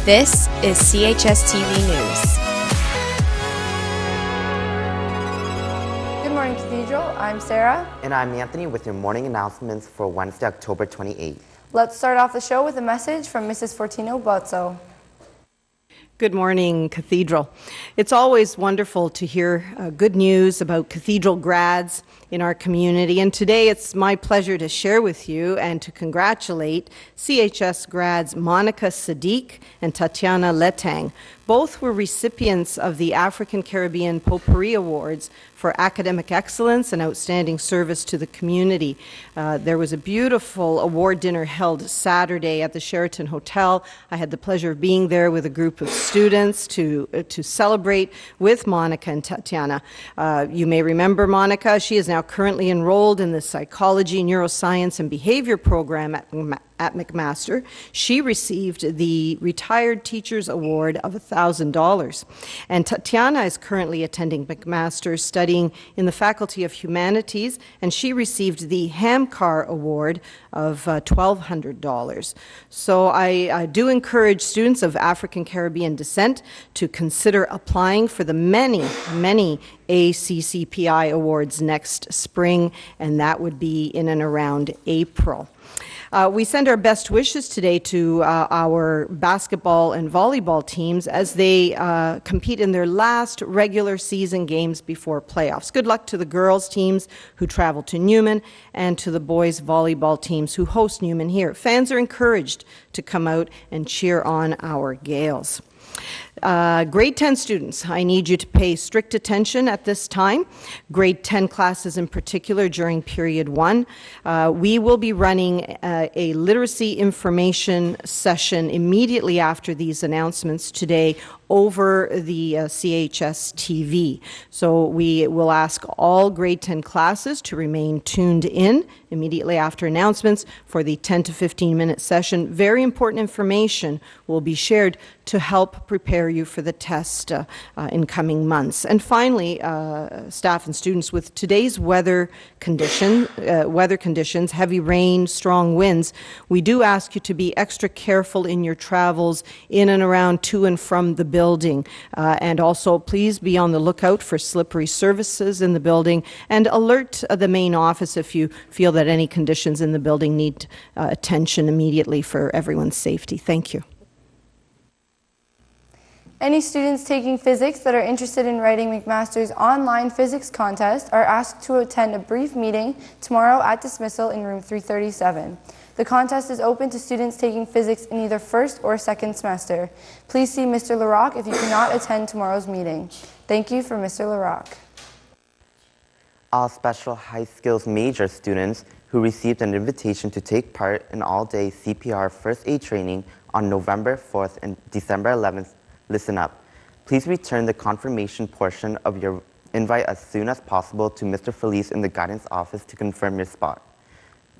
This is CHS TV News. Good morning, Cathedral. I'm Sarah. And I'm Anthony with your morning announcements for Wednesday, October 28th. Let's start off the show with a message from Mrs. Fortino Bozzo. Good morning, Cathedral. It's always wonderful to hear good news about Cathedral grads in our community, and today it's my pleasure to share with you and to congratulate CHS grads Monica Sadiq and Tatiana Letang. Both were recipients of the African Caribbean Potpourri Awards for academic excellence and outstanding service to the community. There was a beautiful award dinner held Saturday at the Sheraton Hotel. I had the pleasure of being there with a group of students to celebrate with Monica and Tatiana. You may remember Monica. She is now currently enrolled in the Psychology, Neuroscience, and Behavior program at McMaster. She received the Retired Teachers Award of $1,000. And Tatiana is currently attending McMaster, studying in the Faculty of Humanities, and she received the Hamcar Award of $1,200. So I do encourage students of African Caribbean descent to consider applying for the many ACCPI awards next spring, and that would be in and around April. We send our best wishes today to our basketball and volleyball teams as they compete in their last regular season games before playoffs. Good luck to the girls' teams who travel to Newman and to the boys' volleyball teams who host Newman here. Fans are encouraged to come out and cheer on our Gales. Grade 10 students, I need you to pay strict attention at this time. Grade 10 classes in particular during period 1. We will be running a literacy information session immediately after these announcements today over the CHS TV. So we will ask all grade 10 classes to remain tuned in immediately after announcements for the 10 to 15 minute session. Very important information will be shared to help prepare you for the test in coming months. And finally, staff and students, with today's weather conditions, heavy rain, strong winds, we do ask you to be extra careful in your travels in and around to and from the building. And also, please be on the lookout for slippery surfaces in the building and alert the main office if you feel that any conditions in the building need attention immediately for everyone's safety. Thank you. Any students taking physics that are interested in writing McMaster's online physics contest are asked to attend a brief meeting tomorrow at dismissal in room 337. The contest is open to students taking physics in either first or second semester. Please see Mr. LaRocque if you cannot attend tomorrow's meeting. Thank you for Mr. LaRocque. All special high skills major students who received an invitation to take part in all-day CPR first aid training on November 4th and December 11th, listen up. Please return the confirmation portion of your invite as soon as possible to Mr. Felice in the guidance office to confirm your spot.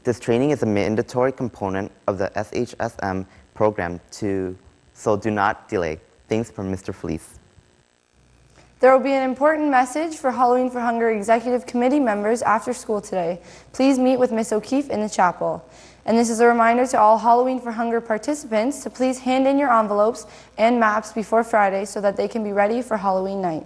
This training is a mandatory component of the SHSM program, so do not delay. Thanks from Mr. Felice. There will be an important message for Halloween for Hunger Executive Committee members after school today. Please meet with Ms. O'Keefe in the chapel. And this is a reminder to all Halloween for Hunger participants to please hand in your envelopes and maps before Friday so that they can be ready for Halloween night.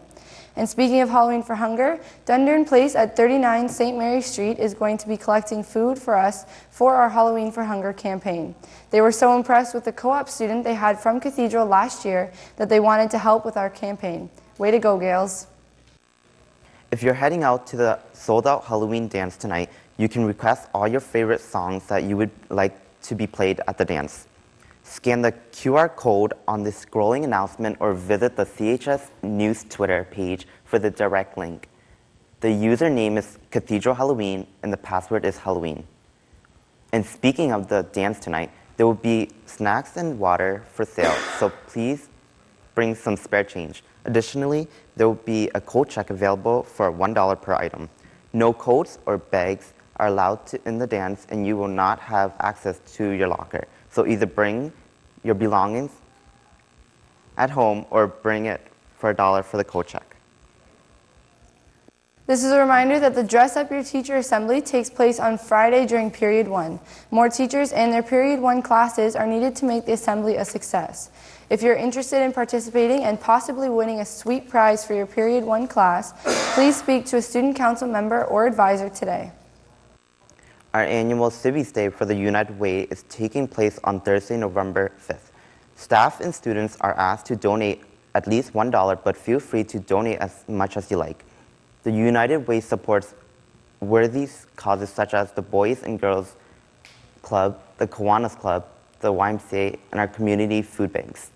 And speaking of Halloween for Hunger, Dundurn Place at 39 St. Mary Street is going to be collecting food for us for our Halloween for Hunger campaign. They were so impressed with the co-op student they had from Cathedral last year that they wanted to help with our campaign. Way to go, Gales. If you're heading out to the sold-out Halloween dance tonight, you can request all your favorite songs that you would like to be played at the dance. Scan the QR code on the scrolling announcement or visit the CHS News Twitter page for the direct link. The username is Cathedral Halloween and the password is Halloween. And speaking of the dance tonight, there will be snacks and water for sale, so please bring some spare change. Additionally, there will be a code check available for $1 per item. No codes or bags are allowed in the dance, and you will not have access to your locker. So either bring your belongings at home or bring it for $1 for the code check. This is a reminder that the Dress Up Your Teacher Assembly takes place on Friday during Period 1. More teachers and their Period 1 classes are needed to make the assembly a success. If you're interested in participating and possibly winning a sweet prize for your Period 1 class, please speak to a student council member or advisor today. Our annual Civies Day for the United Way is taking place on Thursday, November 5th. Staff and students are asked to donate at least $1, but feel free to donate as much as you like. The United Way supports worthy causes such as the Boys and Girls Club, the Kiwanis Club, the YMCA, and our community food banks.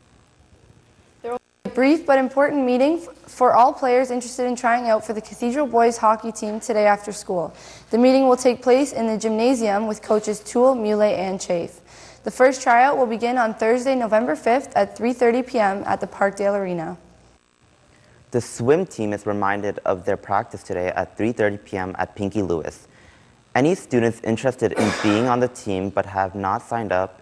There will be a brief but important meeting for all players interested in trying out for the Cathedral Boys hockey team today after school. The meeting will take place in the gymnasium with coaches Toole, Muley, and Chafe. The first tryout will begin on Thursday, November 5th at 3:30 p.m. at the Parkdale Arena. The swim team is reminded of their practice today at 3:30 p.m. at Pinky Lewis. Any students interested in being on the team but have not signed up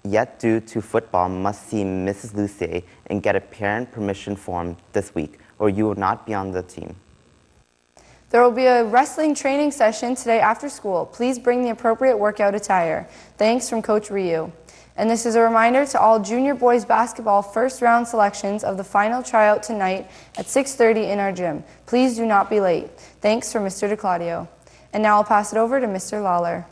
yet due to football must see Mrs. Luce and get a parent permission form this week, or you will not be on the team. There will be a wrestling training session today after school. Please bring the appropriate workout attire. Thanks from Coach Ryu. And this is a reminder to all junior boys basketball first round selections of the final tryout tonight at 6:30 in our gym. Please do not be late. Thanks from Mr. DeClaudio. And now I'll pass it over to Mr. Lawler.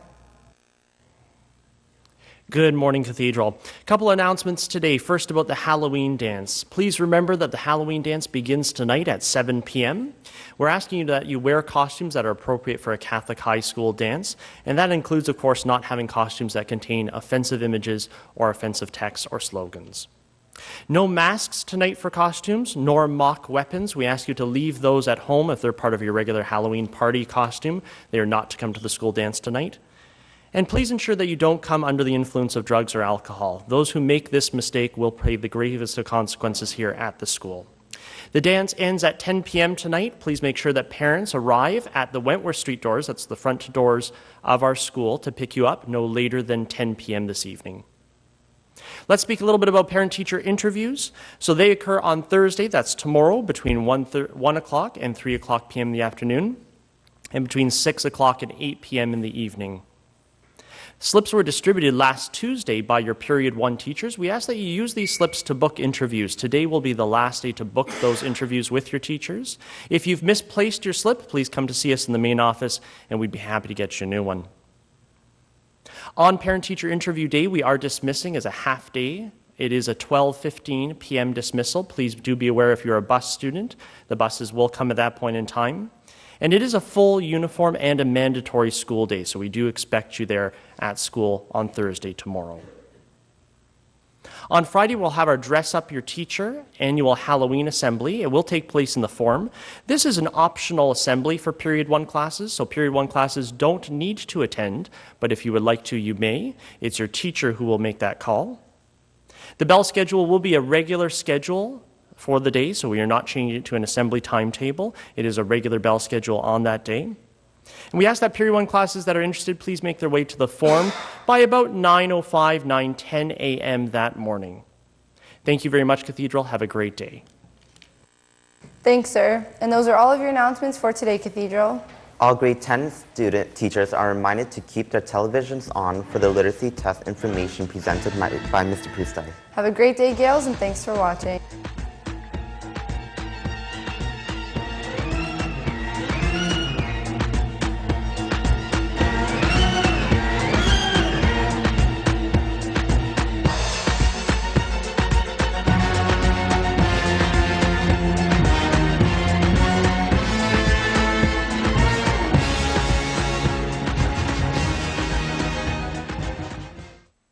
Good morning, Cathedral. A couple announcements today. First, about the Halloween dance. Please remember that the Halloween dance begins tonight at 7 p.m. We're asking you that you wear costumes that are appropriate for a Catholic high school dance, and that includes, of course, not having costumes that contain offensive images or offensive texts or slogans. No masks tonight for costumes, nor mock weapons. We ask you to leave those at home if they're part of your regular Halloween party costume. They are not to come to the school dance tonight. And please ensure that you don't come under the influence of drugs or alcohol. Those who make this mistake will pay the gravest of consequences here at the school. The dance ends at 10 p.m. tonight. Please make sure that parents arrive at the Wentworth Street doors, that's the front doors of our school, to pick you up no later than 10 p.m. this evening. Let's speak a little bit about parent-teacher interviews. So they occur on Thursday, that's tomorrow, between 1 o'clock and 3 o'clock p.m. in the afternoon, and between 6 o'clock and 8 p.m. in the evening. Slips were distributed last Tuesday by your Period 1 teachers. We ask that you use these slips to book interviews. Today will be the last day to book those interviews with your teachers. If you've misplaced your slip, please come to see us in the main office, and we'd be happy to get you a new one. On Parent-Teacher Interview Day, we are dismissing as a half day. It is a 12:15 p.m. dismissal. Please do be aware if you're a bus student, the buses will come at that point in time. And it is a full uniform and a mandatory school day, so we do expect you there at school on Thursday tomorrow. On Friday, we'll have our Dress Up Your Teacher annual Halloween assembly. It will take place in the Forum. This is an optional assembly for Period 1 classes, so Period 1 classes don't need to attend, but if you would like to, you may. It's your teacher who will make that call. The bell schedule will be a regular schedule for the day, so we are not changing it to an assembly timetable. It is a regular bell schedule on that day. And we ask that Period 1 classes that are interested please make their way to the Forum by about 9:05, 9:10 a.m. that morning. Thank you very much, Cathedral. Have a great day. Thanks, sir. And those are all of your announcements for today, Cathedral. All grade 10 student teachers are reminded to keep their televisions on for the literacy test information presented by Mr. Pustai. Have a great day, Gales, and thanks for watching.